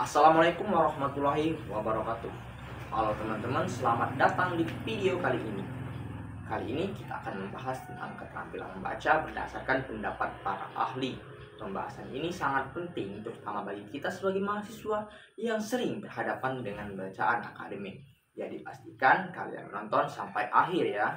Assalamualaikum warahmatullahi wabarakatuh. Halo teman-teman, selamat datang di video kali ini. Kali ini kita akan membahas tentang keterampilan membaca berdasarkan pendapat para ahli. Pembahasan ini sangat penting terutama bagi kita sebagai mahasiswa yang sering berhadapan dengan bacaan akademik. Jadi pastikan kalian menonton sampai akhir ya.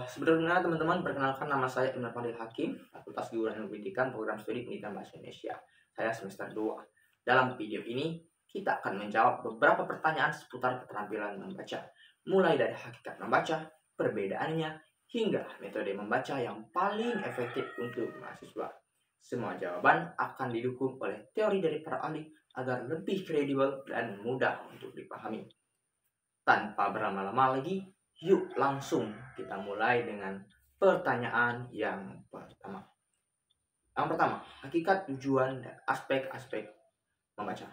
Sebelumnya teman-teman, perkenalkan nama saya Imran Fadil Hakim, Fakultas Guru dan Pendidikan Program Studi Pendidikan Bahasa Indonesia. Saya semester 2. Dalam video ini, kita akan menjawab beberapa pertanyaan seputar keterampilan membaca, mulai dari hakikat membaca, perbedaannya, hingga metode membaca yang paling efektif untuk mahasiswa. Semua jawaban akan didukung oleh teori dari para ahli agar lebih kredibel dan mudah untuk dipahami. Tanpa berlama-lama lagi, yuk langsung kita mulai dengan pertanyaan yang pertama. Yang pertama, hakikat, tujuan, dan aspek-aspek membaca.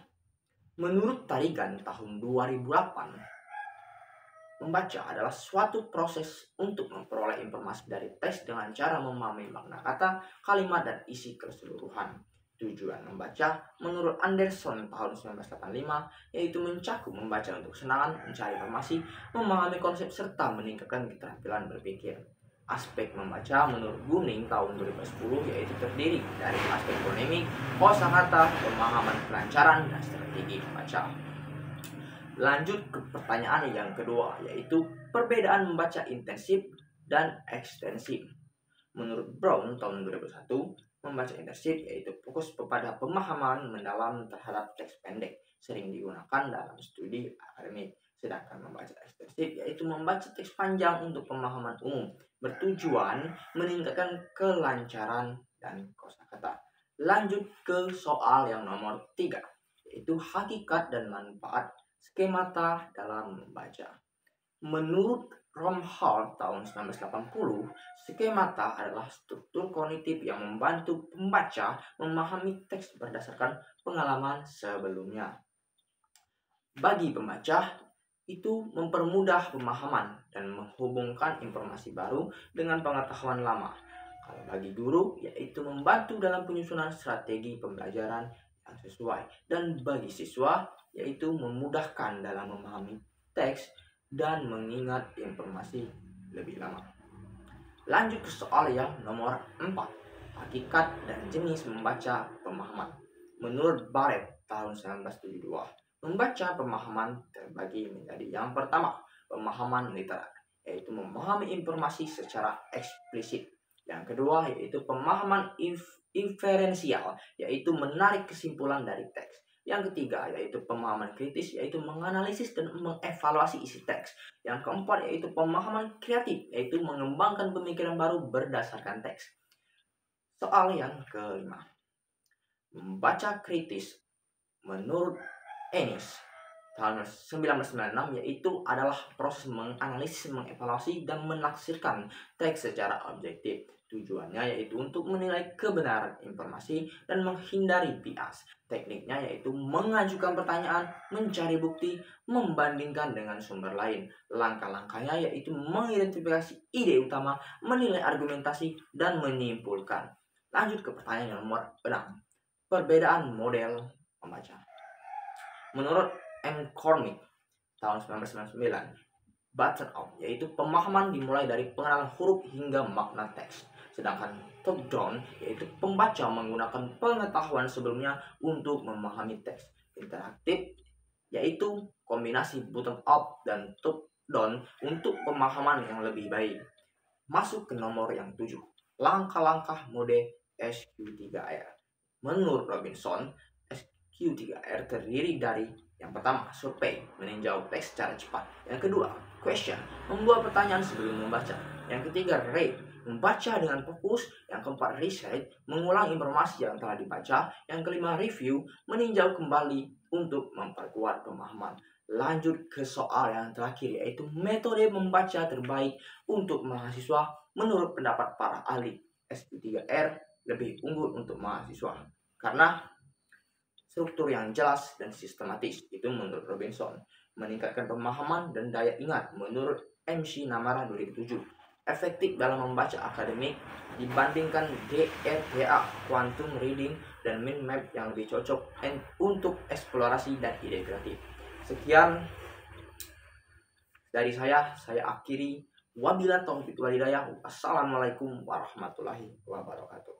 Menurut Tarigan tahun 2008, membaca adalah suatu proses untuk memperoleh informasi dari teks dengan cara memahami makna kata, kalimat, dan isi keseluruhan. Tujuan membaca menurut Anderson tahun 1985 yaitu mencakup membaca untuk kesenangan, mencari informasi, memahami konsep, serta meningkatkan keterampilan berpikir. Aspek membaca menurut Gunning tahun 2010 yaitu terdiri dari aspek fonemik, kosakata, pemahaman kelancaran, dan strategi membaca. Lanjut ke pertanyaan yang kedua, yaitu perbedaan membaca intensif dan ekstensif. Menurut Brown tahun 2001, membaca intensif yaitu fokus kepada pemahaman mendalam terhadap teks pendek, sering digunakan dalam studi akademik. Sedangkan membaca ekstensif yaitu membaca teks panjang untuk pemahaman umum, bertujuan meningkatkan kelancaran dan kosakata. Lanjut ke soal yang nomor 3, yaitu hakikat dan manfaat skemata dalam membaca. Menurut Romhart tahun 1980, skemata adalah struktur kognitif yang membantu pembaca memahami teks berdasarkan pengalaman sebelumnya. Bagi pembaca, itu mempermudah pemahaman dan menghubungkan informasi baru dengan pengetahuan lama. Kalau bagi guru, yaitu membantu dalam penyusunan strategi pembelajaran yang sesuai. Dan bagi siswa, yaitu memudahkan dalam memahami teks dan mengingat informasi lebih lama. Lanjut ke soal yang nomor 4, hakikat dan jenis membaca pemahaman. Menurut Barrett tahun 1972, membaca pemahaman terbagi menjadi yang pertama, pemahaman literal, yaitu memahami informasi secara eksplisit. Yang kedua, yaitu pemahaman inferensial, yaitu menarik kesimpulan dari teks. Yang ketiga, yaitu pemahaman kritis, yaitu menganalisis dan mengevaluasi isi teks. Yang keempat, yaitu pemahaman kreatif, yaitu mengembangkan pemikiran baru berdasarkan teks. Soal yang kelima, membaca kritis menurut Ennis tahun 1996 yaitu adalah proses menganalisis, mengevaluasi, dan menaksirkan teks secara objektif. Tujuannya yaitu untuk menilai kebenaran informasi dan menghindari bias. Tekniknya yaitu mengajukan pertanyaan, mencari bukti, membandingkan dengan sumber lain. Langkah-langkahnya yaitu mengidentifikasi ide utama, menilai argumentasi, dan menyimpulkan. Lanjut ke pertanyaan nomor 6. Perbedaan model membaca. Menurut M. Cormick tahun 1999, bottom-up yaitu pemahaman dimulai dari pengenalan huruf hingga makna teks. Sedangkan top-down yaitu pembaca menggunakan pengetahuan sebelumnya untuk memahami teks. Interaktif yaitu kombinasi bottom-up dan top-down untuk pemahaman yang lebih baik. Masuk ke nomor yang 7, langkah-langkah mode SQ3R. Menurut Robinson, SQ3R terdiri dari yang pertama, survei, meninjau teks secara cepat. Yang kedua, question, membuat pertanyaan sebelum membaca. Yang ketiga, read, membaca dengan fokus. Yang keempat, research, mengulang informasi yang telah dibaca. Yang kelima, review, meninjau kembali untuk memperkuat pemahaman. Lanjut ke soal yang terakhir, yaitu metode membaca terbaik untuk mahasiswa menurut pendapat para ahli. SQ3R lebih unggul untuk mahasiswa karena struktur yang jelas dan sistematis, itu menurut Robinson. Meningkatkan pemahaman dan daya ingat menurut MC Namara 2007. Efektif dalam membaca akademik dibandingkan DRPA Quantum Reading dan Mind Map yang lebih cocok untuk eksplorasi dan ide kreatif. Sekian dari saya akhiri. Wabillahi taufiq wal hidayah. Wassalamualaikum warahmatullahi wabarakatuh.